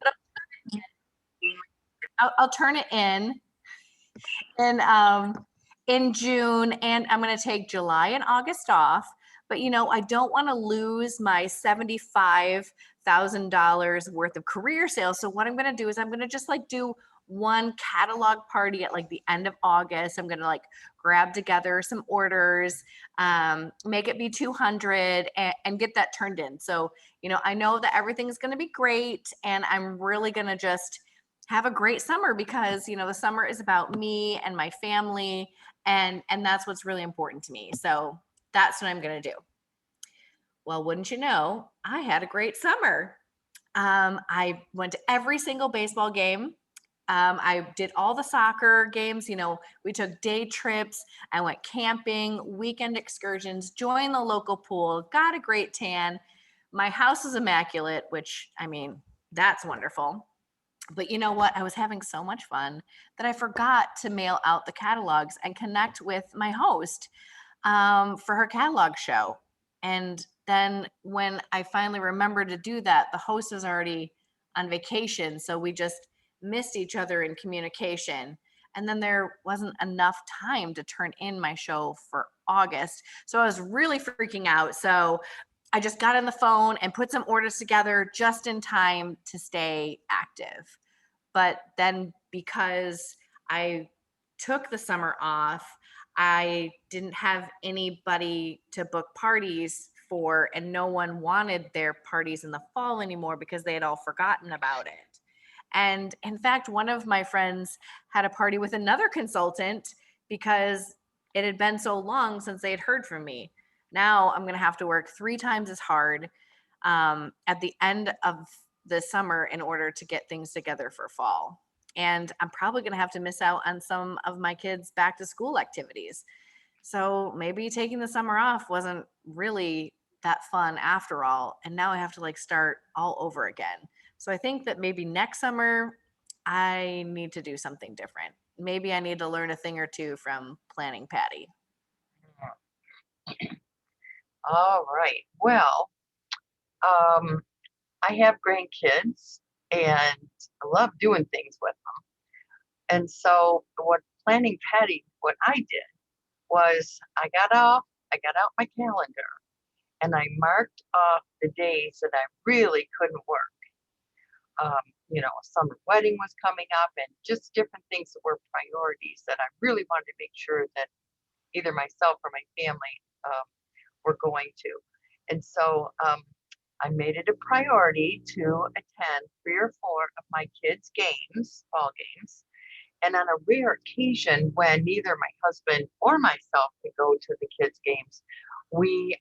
But I'll turn it in in June, and I'm going to take July and August off. But I don't want to lose my $75,000 worth of career sales. So what I'm going to do is I'm going to just like do one catalog party at like the end of August. I'm going to like grab together some orders, make it be 200 and get that turned in. So, I know that everything's going to be great, and I'm really going to just have a great summer because, the summer is about me and my family, and that's what's really important to me. So that's what I'm going to do. Well, wouldn't you know, I had a great summer. I went to every single baseball game. I did all the soccer games. We took day trips. I went camping, weekend excursions, joined the local pool, got a great tan. My house is immaculate, which, I mean, that's wonderful. But you know what? I was having so much fun that I forgot to mail out the catalogs and connect with my host for her catalog show. And then when I finally remembered to do that, the host was already on vacation. So we just missed each other in communication. And then there wasn't enough time to turn in my show for August. So I was really freaking out. So I just got on the phone and put some orders together just in time to stay active. But then because I took the summer off, I didn't have anybody to book parties for, and no one wanted their parties in the fall anymore because they had all forgotten about it. And in fact, one of my friends had a party with another consultant because it had been so long since they had heard from me. Now I'm going to have to work 3 times as hard at the end of the summer in order to get things together for fall. And I'm probably going to have to miss out on some of my kids' back to school activities. So maybe taking the summer off wasn't really that fun after all. And now I have to like start all over again. So I think that maybe next summer I need to do something different. Maybe I need to learn a thing or two from planning Patty. All right. Well, um, I have grandkids and I love doing things with them. And so what planning Patty, what I did was I got out my calendar and I marked off the days that I really couldn't work. A summer wedding was coming up and just different things that were priorities that I really wanted to make sure that either myself or my family um, were going to. And so I made it a priority to attend 3 or 4 of my kids' games, fall games. And on a rare occasion when neither my husband or myself could go to the kids' games, we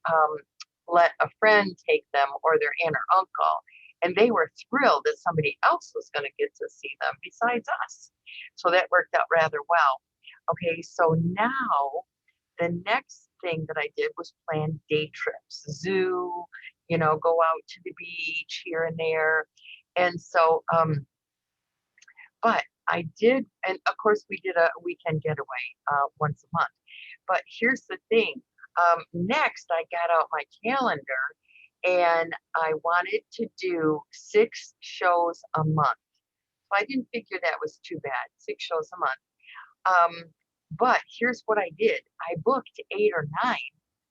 let a friend take them or their aunt or uncle. And they were thrilled that somebody else was going to get to see them besides us. So that worked out rather well. Okay, so now the next thing that I did was plan day trips, zoo, go out to the beach here and there. And so, but I did, and of course, we did a weekend getaway once a month. But here's the thing. Next, I got out my calendar and I wanted to do 6 shows a month. So I didn't figure that was too bad, 6 shows a month. But here's what I did. I booked 8 or 9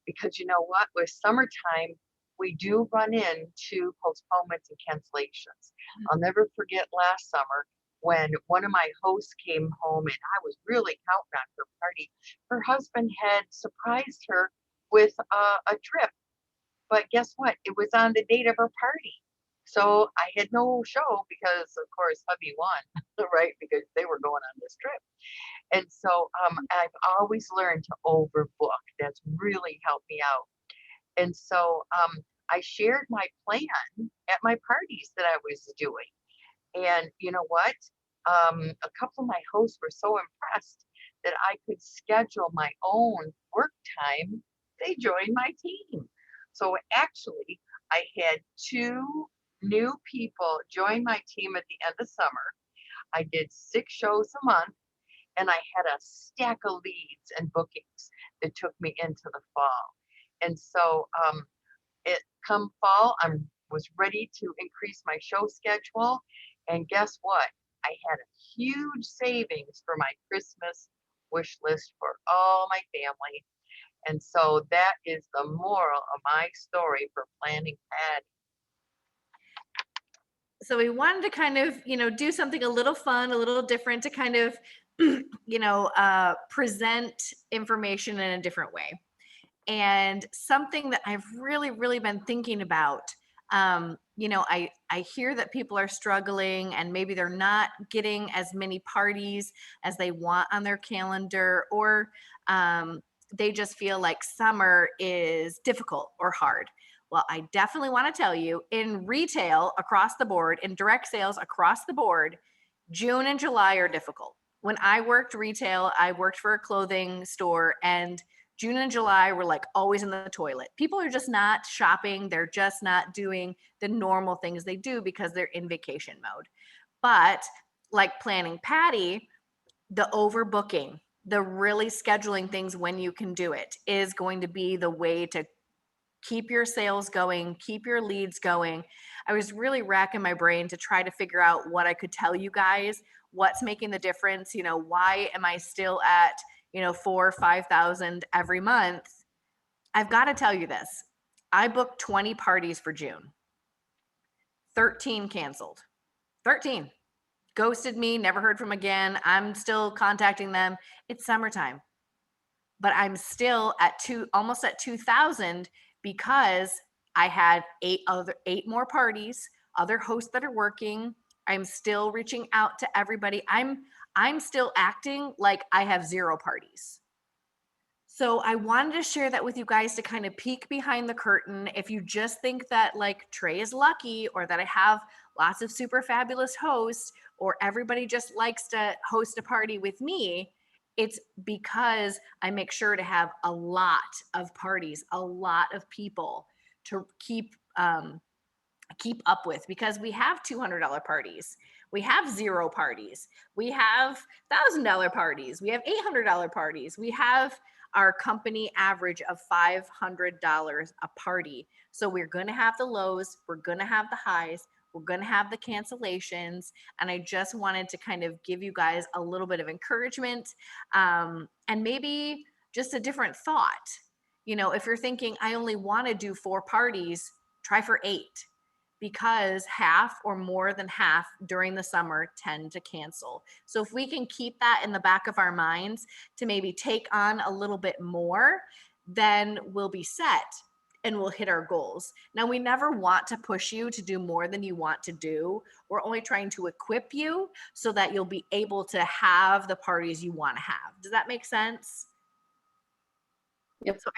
because you know what? With summertime, we do run into postponements and cancellations. I'll never forget last summer when one of my hosts came home and I was really counting on her party. Her husband had surprised her with a trip, but guess what? It was on the date of her party. So I had no show because, of course, hubby won, right? Because they were going on this trip. And so I've always learned to overbook. That's really helped me out. And so I shared my plan at my parties that I was doing. And you know what? A couple of my hosts were so impressed that I could schedule my own work time. They joined my team. So actually, I had 2 new people join my team at the end of summer. I did 6 shows a month and I had a stack of leads and bookings that took me into the fall. And so it come fall, I'm was ready to increase my show schedule. And guess what? I had a huge savings for my Christmas wish list for all my family. And so that is the moral of my story for planning Patty. So we wanted to kind of, do something a little fun, a little different to kind of, present information in a different way. And something that I've really, really been thinking about, I hear that people are struggling and maybe they're not getting as many parties as they want on their calendar, or they just feel like summer is difficult or hard. Well, I definitely want to tell you, in retail across the board, in direct sales across the board, June and July are difficult. When I worked retail, I worked for a clothing store, and June and July were like always in the toilet. People are just not shopping. They're just not doing the normal things they do because they're in vacation mode. But like planning Patty, the overbooking, the really scheduling things when you can do it is going to be the way to keep your sales going, keep your leads going. I was really racking my brain to try to figure out what I could tell you guys, what's making the difference. Why am I still at, 4 or 5,000 every month? I've got to tell you this. I booked 20 parties for June. 13 canceled. 13 ghosted me, never heard from again. I'm still contacting them. It's summertime, but I'm still at almost at 2,000 because I had eight more parties, other hosts that are working. I'm still reaching out to everybody. I'm still acting like I have 0 parties. So I wanted to share that with you guys to kind of peek behind the curtain. If you just think that like Trey is lucky, or that I have lots of super fabulous hosts, or everybody just likes to host a party with me, it's because I make sure to have a lot of parties, a lot of people to keep up with, because we have $200 parties, we have 0 parties, we have $1,000 parties, we have $800 parties, we have our company average of $500 a party. So we're going to have the lows, we're going to have the highs, we're going to have the cancellations. And I just wanted to kind of give you guys a little bit of encouragement, and maybe just a different thought. If you're thinking, I only want to do 4 parties, try for 8, because half or more than half during the summer tend to cancel. So if we can keep that in the back of our minds to maybe take on a little bit more, then we'll be set and we'll hit our goals. Now, we never want to push you to do more than you want to do. We're only trying to equip you so that you'll be able to have the parties you want to have. Does that make sense? Yep. So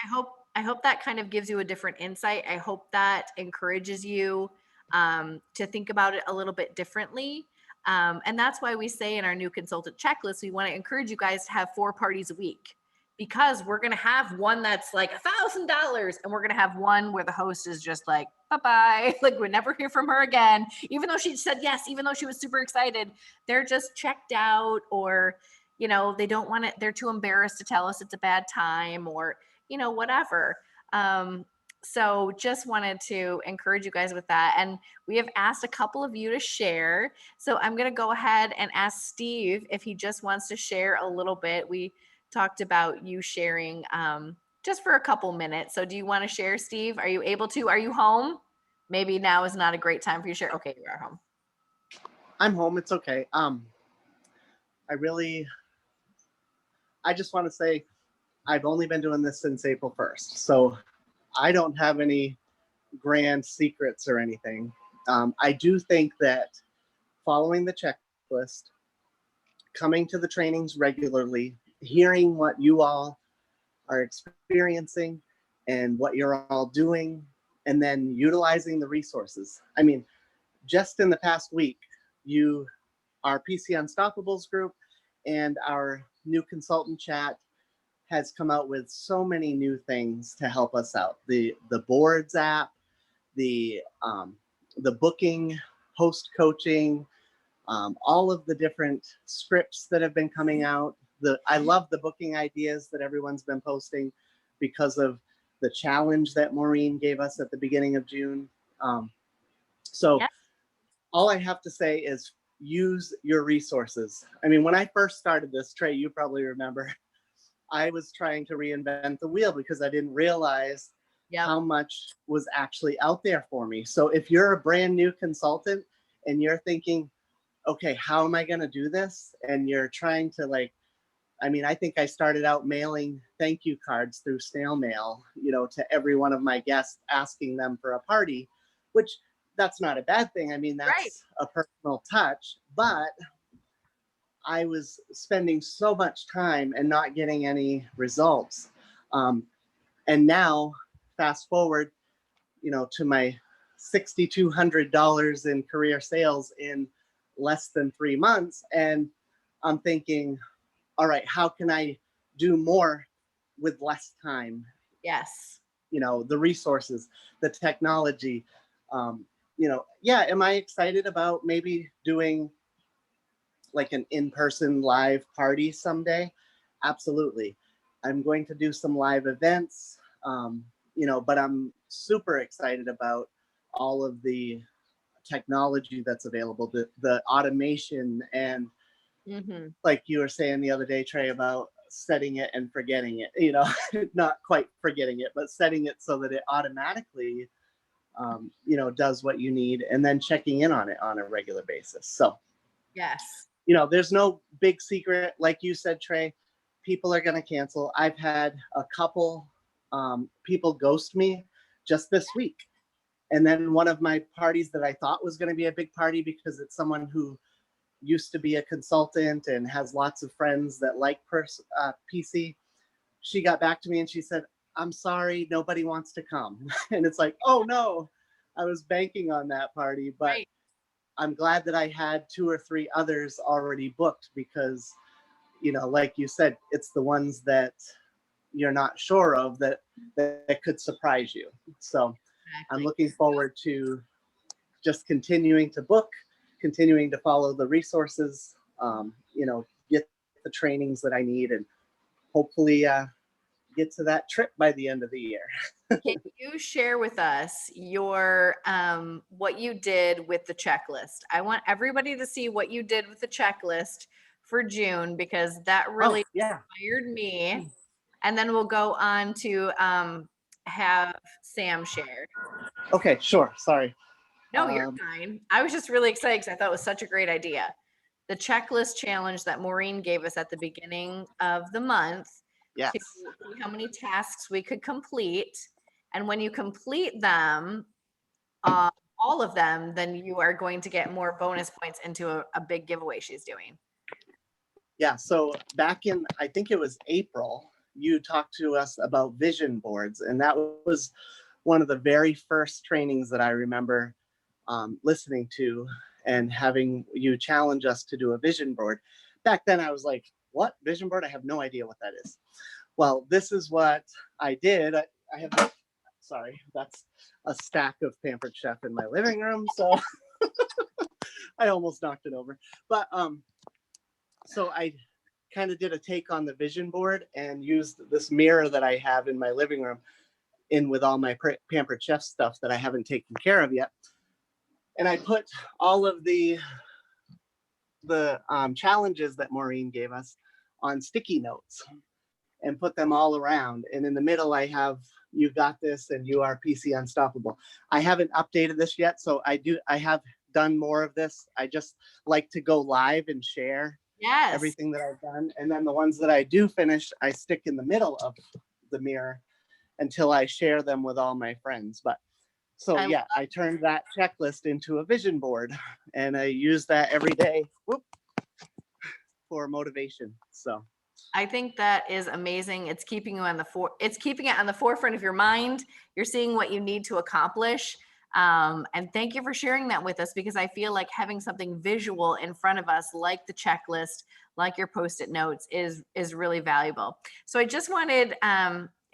I hope that kind of gives you a different insight. I hope that encourages you to think about it a little bit differently. And that's why we say in our new consultant checklist, we want to encourage you guys to have 4 parties a week, because we're going to have one that's like $1,000, and we're going to have one where the host is just like, bye-bye. Like, we never hear from her again. Even though she said yes, even though she was super excited, they're just checked out, or, they don't want it. They're too embarrassed to tell us it's a bad time, or, whatever. So just wanted to encourage you guys with that. And we have asked a couple of you to share. So I'm going to go ahead and ask Steve if he just wants to share a little bit. We talked about you sharing just for a couple minutes. So do you want to share, Steve? Are you able to? Are you home? Maybe now is not a great time for you to share. Okay, you are home. I'm home. It's okay. I just want to say I've only been doing this since April 1st. So I don't have any grand secrets or anything. I do think that following the checklist, coming to the trainings regularly, hearing what you all are experiencing and what you're all doing, and then utilizing the resources. I mean, just in the past week, our PC Unstoppables group and our new consultant chat has come out with so many new things to help us out. The boards app, the booking, host coaching, all of the different scripts that have been coming out. I love the booking ideas that everyone's been posting because of the challenge that Maureen gave us at the beginning of June. So Yeah. all I have to say is use your resources. I mean, when I first started this, Trey, you probably remember, I was trying to reinvent the wheel because I didn't realize Yep. how much was actually out there for me. So if you're a brand new consultant and you're thinking, okay, how am I going to do this? And you're trying to like, I mean, I think I started out mailing thank you cards through snail mail, you know, to every one of my guests, asking them for a party, which that's not a bad thing. I mean, Right. that's a personal touch, but I was spending so much time and not getting any results. Um, and now, fast forward, you know, to my $6,200 in career sales in less than 3 months, and I'm thinking, all right, how can I do more with less time? Yes. You know, the resources, the technology. You know, yeah, am I excited about maybe doing like an in-person live party someday? Absolutely. I'm going to do some live events, you know, but I'm super excited about all of the technology that's available, the automation, and Mm-hmm. like you were saying the other day, Trey, about setting it and forgetting it, you know, not quite forgetting it, but setting it so that it automatically, you know, does what you need, and then checking in on it on a regular basis. So, Yes. you know, there's no big secret. Like you said, Trey, people are going to cancel. I've had a couple people ghost me just this week. And then one of my parties that I thought was going to be a big party because it's someone who used to be a consultant and has lots of friends that like PC. She got back to me and she said, I'm sorry, nobody wants to come. And it's like, oh no, I was banking on that party. But Right. I'm glad that I had 2 or 3 others already booked because, you know, like you said, it's the ones that you're not sure of that could surprise you. So I'm Exactly. looking forward to just continuing to book, continuing to follow the resources, you know, get the trainings that I need, and hopefully get to that trip by the end of the year. Can you share with us your what you did with the checklist? I want everybody to see what you did with the checklist for June because that Oh, really yeah. inspired me. And then we'll go on to have Sam share. Okay, sure. Sorry. No, you're fine. I was just really excited because I thought it was such a great idea. The checklist challenge that Maureen gave us at the beginning of the month Yes. to see how many tasks we could complete. And when you complete them, all of them, then you are going to get more bonus points into a big giveaway she's doing. Yeah. So back in, I think it was April, you talked to us about vision boards. And that was one of the very first trainings that I remember listening to and having you challenge us to do a vision board. Back then, I was like, what? Vision board? I have no idea what that is. Well, this is what I did. I have, sorry, that's a stack of Pampered Chef in my living room. So I almost knocked it over. But so I kind of did a take on the vision board and used this mirror that I have in my living room in with all my Pampered Chef stuff that I haven't taken care of yet. And I put all of the challenges that Maureen gave us on sticky notes and put them all around. And in the middle, I have "You Got This" and "You Are PC Unstoppable." I haven't updated this yet, so I have done more of this. I just like to go live and share Yes. everything that I've done. And then the ones that I do finish, I stick in the middle of the mirror until I share them with all my friends. But so yeah, I turned that checklist into a vision board and I use that every day for motivation. So I think that is amazing. It's keeping you on it's keeping it on the forefront of your mind. You're seeing what you need to accomplish. And thank you for sharing that with us because I feel like having something visual in front of us, like the checklist, like your post-it notes, is really valuable. So I just wanted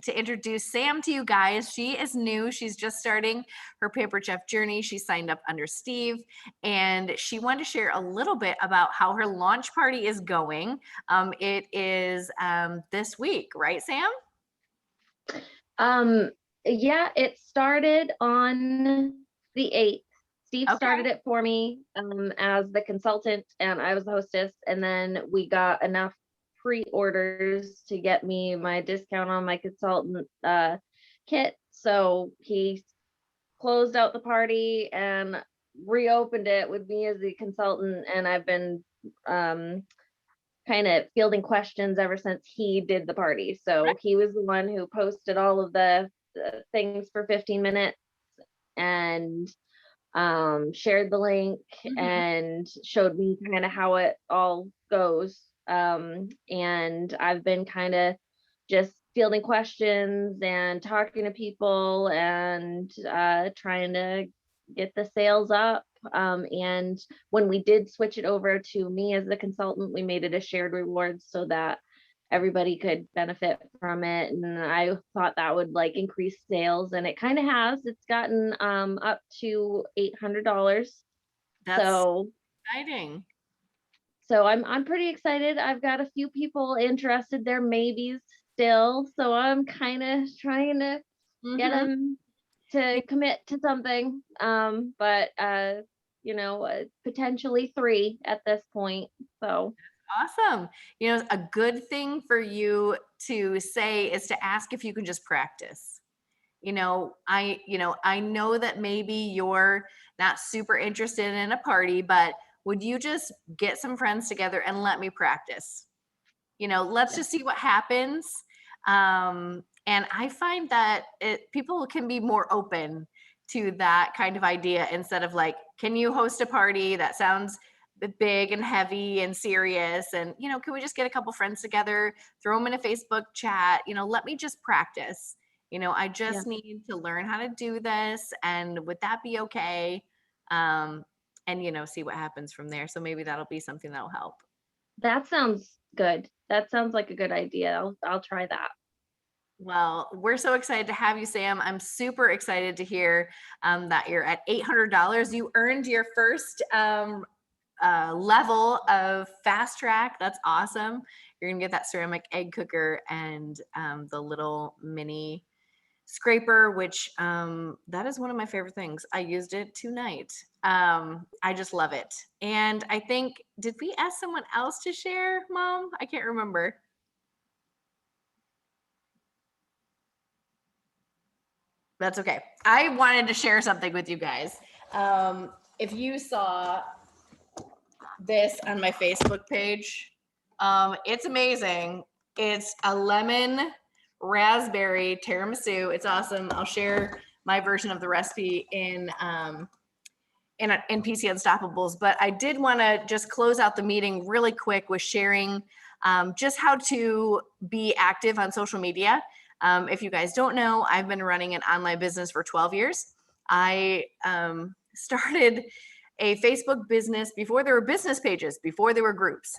to introduce Sam to you guys. She is new. She's just starting her Pampered Chef journey. She signed up under Steve, and she wanted to share a little bit about how her launch party is going. It is this week, right, Sam? Yeah, it started on the 8th. Steve Okay. started it for me as the consultant, and I was the hostess. And then we got enough pre-orders to get me my discount on my consultant kit. So he closed out the party and reopened it with me as the consultant. And I've been kind of fielding questions ever since he did the party. So he was the one who posted all of the things for 15 minutes and shared the link and showed me kind of how it all goes. And I've been kind of just fielding questions and talking to people and trying to get the sales up. And when we did switch it over to me as the consultant, we made it a shared reward so that everybody could benefit from it. And I thought that would like increase sales, and it kind of has. It's gotten up to $800. That's So exciting. I'm pretty excited. I've got a few people interested. They're maybes still, so I'm kind of trying to get Mhm. them to commit to something. But potentially 3 at this point. So Awesome. A good thing for you to say is to ask if you can just practice. I know that maybe you're not super interested in a party, but would you just get some friends together and let me practice? Let's just see what happens. And I find that people can be more open to that kind of idea instead of like, can you host a party that sounds big and heavy and serious? And, can we just get a couple friends together, throw them in a Facebook chat? Let me just practice. I just need to learn how to do this. And would that be okay? And, see what happens from there. So maybe that'll be something that'll help. that sounds good. That sounds like a good idea. I'll try that. Well, we're so excited to have you, Sam. I'm super excited to hear that you're at $800. You earned your first level of fast track. That's awesome. You're gonna get that ceramic egg cooker and the little mini scraper, which that is one of my favorite things. I used it tonight. I just love it. And I think, did we ask someone else to share, Mom? I can't remember. That's okay. I wanted to share something with you guys. If you saw this on my Facebook page, it's amazing. It's a lemon raspberry tiramisu. It's awesome. I'll share my version of the recipe in PC Unstoppables. But I did want to just close out the meeting really quick with sharing just how to be active on social media. If you guys don't know, I've been running an online business for 12 years. I started a Facebook business before there were business pages, before there were groups.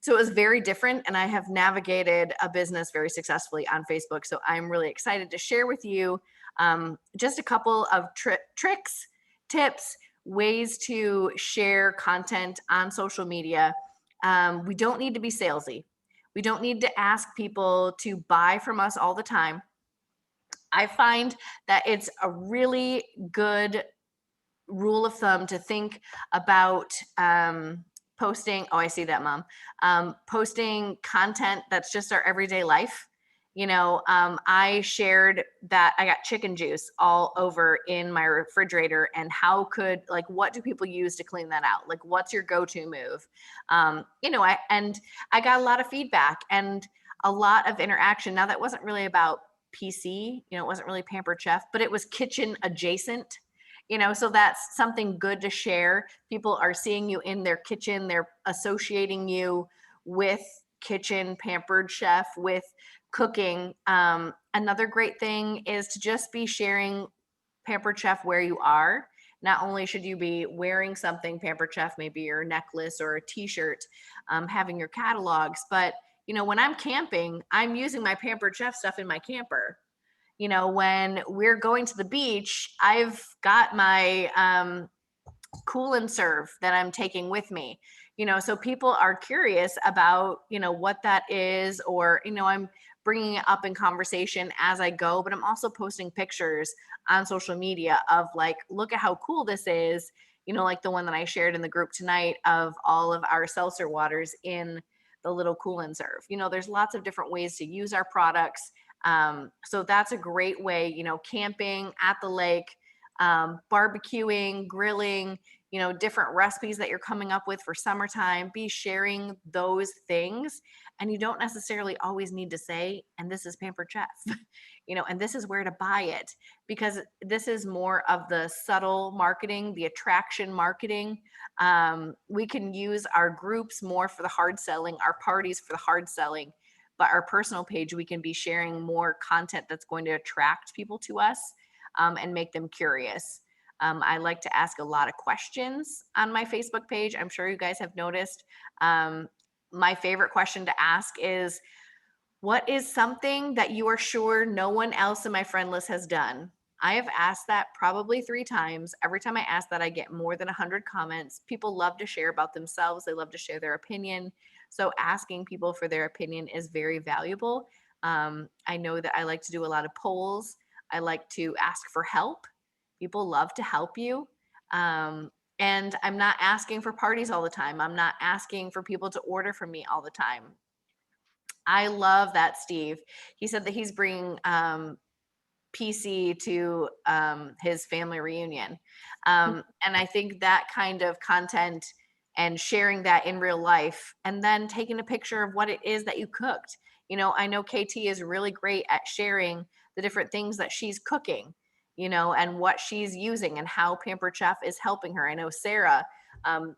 So it was very different, and I have navigated a business very successfully on Facebook. So I'm really excited to share with you just a couple of tricks, tips, ways to share content on social media. We don't need to be salesy. We don't need to ask people to buy from us all the time. I find that it's a really good rule of thumb to think about posting. Oh, I see that, Mom. Posting content that's just our everyday life. I shared that I got chicken juice all over in my refrigerator, and what do people use to clean that out? Like, what's your go-to move? I got a lot of feedback and a lot of interaction. Now, that wasn't really about PC, it wasn't really Pampered Chef, but it was kitchen adjacent. So that's something good to share. People are seeing you in their kitchen. They're associating you with kitchen, Pampered Chef, with cooking. Another great thing is to just be sharing Pampered Chef where you are. Not only should you be wearing something Pampered Chef, maybe your necklace or a t-shirt, having your catalogs, but when I'm camping, I'm using my Pampered Chef stuff in my camper. When we're going to the beach, I've got my cool and serve that I'm taking with me. So people are curious about, what that is, or, I'm bringing it up in conversation as I go, but I'm also posting pictures on social media of like, look at how cool this is. You know, like the one that I shared in the group tonight of all of our seltzer waters in the little cool and serve. You know, there's lots of different ways to use our products. So that's a great way, you know, camping at the lake, barbecuing, grilling, you know, different recipes that you're coming up with for summertime, be sharing those things. And you don't necessarily always need to say, and this is Pampered Chef, you know, and this is where to buy it, because this is more of the subtle marketing, the attraction marketing. We can use our groups more for the hard selling, our parties for the hard selling, but our personal page, we can be sharing more content that's going to attract people to us and make them curious. I like to ask a lot of questions on my Facebook page. I'm sure you guys have noticed. My favorite question to ask is, what is something that you are sure no one else in my friend list has done? I have asked that probably 3 times. Every time I ask that, I get more than 100 comments. People love to share about themselves. They love to share their opinion. So asking people for their opinion is very valuable. I know that I like to do a lot of polls. I like to ask for help. People love to help you. And I'm not asking for parties all the time. I'm not asking for people to order from me all the time. I love that, Steve. He said that he's bringing PC to his family reunion. And I think that kind of content and sharing that in real life and then taking a picture of what it is that you cooked. You know, I know KT is really great at sharing the different things that she's cooking, you know, and what she's using and how Pampered Chef is helping her. I know Sarah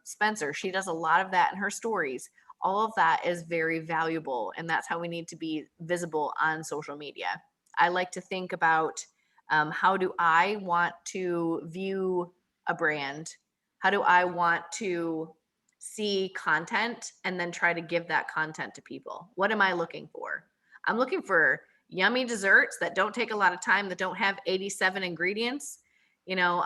Spencer, she does a lot of that in her stories. All of that is very valuable, and that's how we need to be visible on social media. I like to think about how do I want to view a brand? How do I want to see content and then try to give that content to people? What am I looking for? I'm looking for yummy desserts that don't take a lot of time, that don't have 87 ingredients. You know,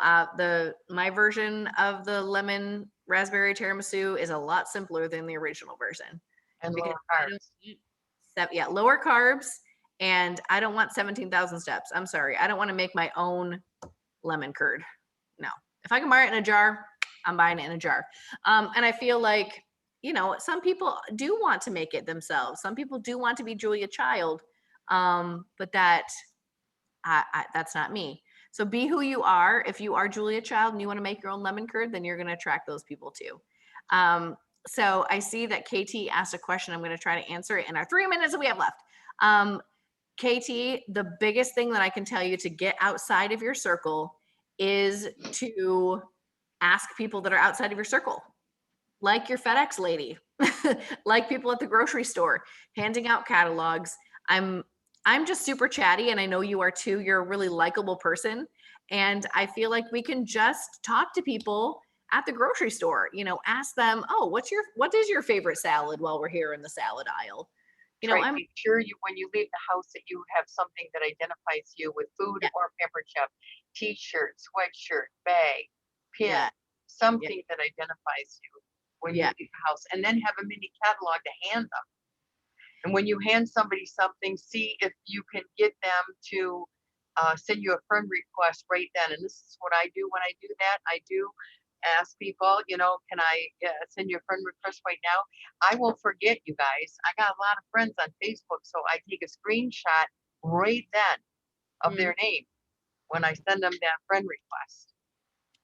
my version of the lemon raspberry tiramisu is a lot simpler than the original version. And Because lower I don't lower carbs, and I don't want 17,000 steps. I'm sorry. I don't want to make my own lemon curd. No. If I can buy it in a jar, I'm buying it in a jar. And I feel like, you know, some people do want to make it themselves. Some people do want to be Julia Child, but that's not me. So be who you are. If you are Julia Child and you want to make your own lemon curd, then you're going to attract those people too. So I see that KT asked a question. I'm going to try to answer it in our 3 minutes that we have left. KT, the biggest thing that I can tell you to get outside of your circle is to ask people that are outside of your circle, like your FedEx lady, like people at the grocery store, handing out catalogs. I'm just super chatty, and I know you are too. You're a really likable person, and I feel like we can just talk to people at the grocery store. You know, ask them, "Oh, what is your favorite salad?" While we're here in the salad aisle, you know, Make sure you, when you leave the house, that you have something that identifies you with food or Pampered Chef, T-shirt, sweatshirt, bag, pin, something that identifies you when you leave the house, and then have a mini catalog to hand them. And when you hand somebody something, see if you can get them to send you a friend request right then. And this is what I do when I do that. I do ask people, you know, can I send you a friend request right now? I won't forget, you guys. I got a lot of friends on Facebook, so I take a screenshot right then of their name when I send them that friend request.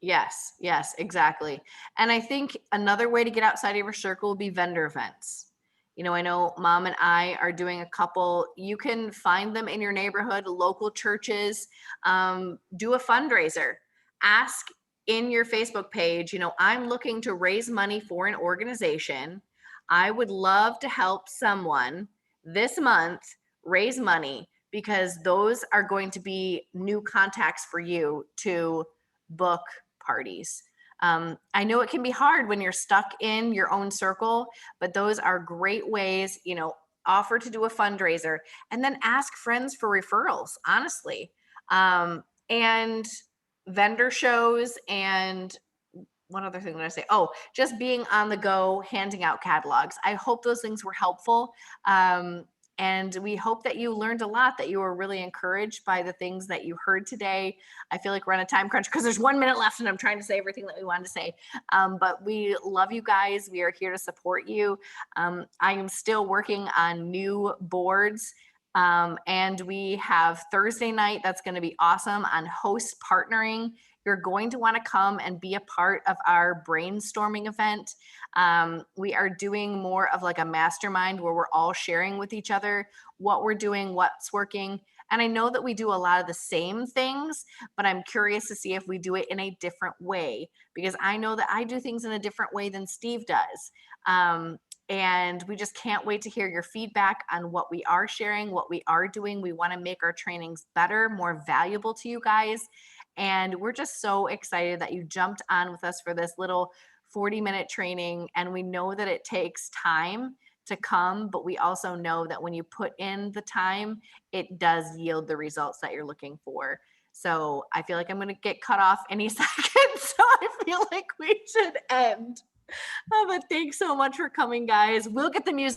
Yes, exactly. And I think another way to get outside of your circle would be vendor events. You know, I know Mom and I are doing a couple. You can find them in your neighborhood, local churches. Do a fundraiser. Ask in your Facebook page, you know, I'm looking to raise money for an organization. I would love to help someone this month raise money, because those are going to be new contacts for you to book parties. I know it can be hard when you're stuck in your own circle, but those are great ways, you know, offer to do a fundraiser and then ask friends for referrals, honestly. And vendor shows, and one other thing that I say, oh, just being on the go, handing out catalogs. I hope those things were helpful. And we hope that you learned a lot, that you were really encouraged by the things that you heard today. I feel like we're on a time crunch because there's 1 minute left and I'm trying to say everything that we wanted to say. But we love you guys. We are here to support you. I am still working on new boards. And we have Thursday night. That's going to be awesome on host partnering. You're going to want to come and be a part of our brainstorming event. We are doing more of like a mastermind where we're all sharing with each other what we're doing, what's working. And I know that we do a lot of the same things, but I'm curious to see if we do it in a different way, because I know that I do things in a different way than Steve does. And we just can't wait to hear your feedback on what we are sharing, what we are doing. We want to make our trainings better, more valuable to you guys. And we're just so excited that you jumped on with us for this little 40-minute training. And we know that it takes time to come, but we also know that when you put in the time, it does yield the results that you're looking for. So I feel like I'm going to get cut off any second. So I feel like we should end. But thanks so much for coming, guys. We'll get the music.